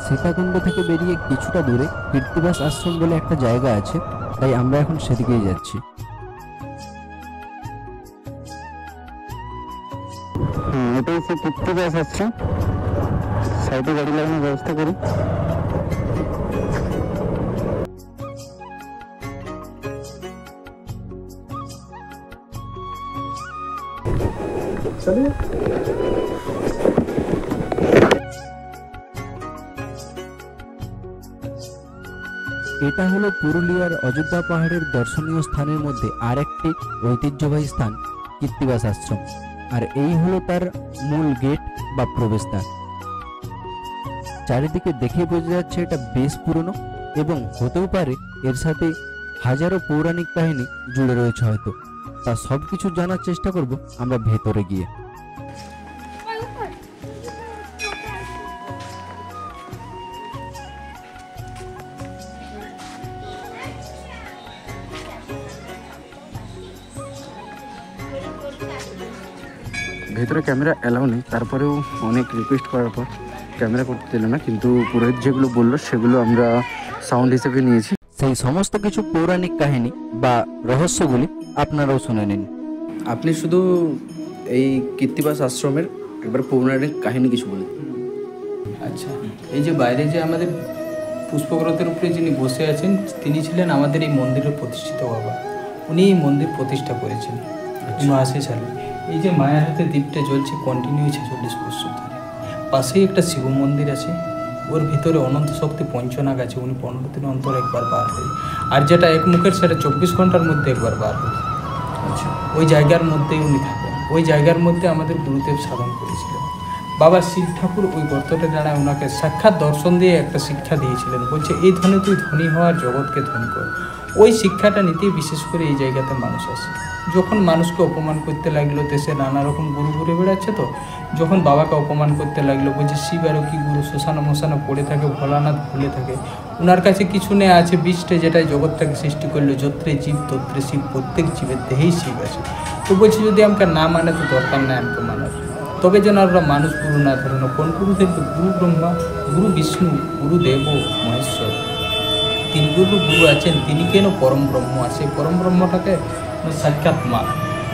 সীতাকুণ্ড থেকে বেরিয়ে কিছুটা দূরে কীর্তিবাস আশ্রম বলে একটা জায়গা আছে, তাই আমরা এখন সেদিকেই যাচ্ছি। এটাই সে কীর্তিবাস আশ্রম। সাইডে গাড়ি লাগানোর ব্যবস্থা করি। এটা হলো পুরুলিয়ার অযোধ্যা পাহাড়ের দর্শনীয় স্থানের মধ্যে আর একটি ঐতিহ্যবাহী স্থান, কীর্তিবাস আশ্রম। আর এই হলো তার মূল গেট বা প্রবেশদ্বার। চারিদিকে দেখে বোঝা যাচ্ছে এটা বেশ পুরনো এবং হতেও পারে এর সাথে হাজারো পৌরাণিক কাহিনী জুড়ে রয়েছে হয়তো। তা সব কিছু জানার চেষ্টা করব আমরা ভেতরে গিয়ে। ভেতরে ক্যামেরা অ্যালাউ নেই, তারপরেও অনেক রিকোয়েস্ট করার পর ক্যামেরা করতে দিল না, কিন্তু পুরোহিত যেগুলো বললো সেগুলো আমরা সাউন্ড হিসেবে নিয়েছি। সেই সমস্ত কিছু পৌরাণিক কাহিনী বা রহস্যগুলি আপনারাও শুনে নিন। আপনি শুধু এই কীর্তিবাস আশ্রমের একবার পৌরাণিক কাহিনী কিছু বলুন। আচ্ছা, এই যে বাইরে যে আমাদের পুষ্পগ্রতের উপরে যিনি বসে আছেন, তিনি ছিলেন আমাদের এই মন্দিরের প্রতিষ্ঠিত বাবা। উনি এই মন্দির প্রতিষ্ঠা করেছেন 1980 সালে। এই যে মায়ের হাতে দ্বীপটা জ্বলছে কন্টিনিউ 46 বছর ধরে। পাশেই একটা শিব মন্দির আছে, ওর ভিতরে অনন্ত শক্তি পঞ্চনাগ আছে, উনি 15 দিন অন্তর একবার বার হয়। আর যেটা এক মুখের সেটা 24 ঘন্টার মধ্যে একবার বার হয়। আচ্ছা, ওই জায়গার মধ্যেই উনি থাকেন। ওই জায়গার মধ্যে আমাদের গুরুদেব সাধন করেছিলেন। বাবা শিব ঠাকুর ওই গর্তটা জানায় ওনাকে সাক্ষাৎ দর্শন দিয়ে একটা শিক্ষা দিয়েছিলেন, বলছে এই ধনে তুই ধনী হওয়ার, জগৎকে ধনী কর। ওই শিক্ষাটা নিতেই বিশেষ করে এই জায়গাতে মানুষ আসে। যখন মানুষকে অপমান করতে লাগলো, দেশে নানা রকম গুরু ঘুরে বেড়াচ্ছে, তো যখন বাবাকে অপমান করতে লাগলো, বলছে শিব আরও কি গুরু, শ্মশানো মশানো পড়ে থাকে, ভোলানাথ ভুলে থাকে, ওনার কাছে কিছু নেই, আছে বিষ্টে যেটাই জগৎটাকে সৃষ্টি করলো, যত্রে জীব তত্রে শিব, প্রত্যেক জীবের দেহেই শিব আছে। তো বলছে যদি আমাকে না মানে তো দরকার নেই আমাকে মানার, তবে যেন ওরা মানুষ গুরু না ধরে না। কোন গুরু দেখবে? গুরু ব্রহ্মা, গুরু বিষ্ণু, গুরুদেব মহেশ্বর, তিন গুরু আছেন, তিনি কেন পরম ব্রহ্ম আছে। পরম ব্রহ্মটাকে সাক্ষাৎ মা।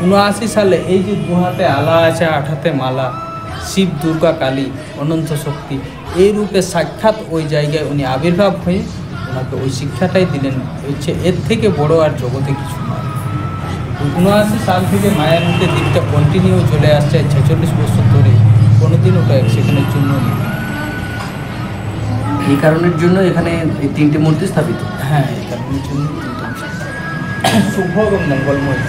79 সালে এই যে 2 হাতে আলা আছে, 8 হাতে মালা, শিব দুর্গা কালী অনন্ত শক্তি, এই রূপে সাক্ষাৎ ওই জায়গায় উনি আবির্ভাব হয়ে ওনাকে ওই শিক্ষাটাই দিলেন, হচ্ছে এর থেকে বড় আর জগতে কিছু নয়। 79 সাল থেকে মায়ের মুখে দিকটা কন্টিনিউ চলে আসছে 46 বছর ধরে, কোনোদিন ওটা 1 সেকেন্ডের জন্য নেই। এই কারণের জন্য এখানে এই 3টে মূর্তি স্থাপিত। হ্যাঁ, এই কারণের জন্য 3টে শুভ এবং মঙ্গলময়।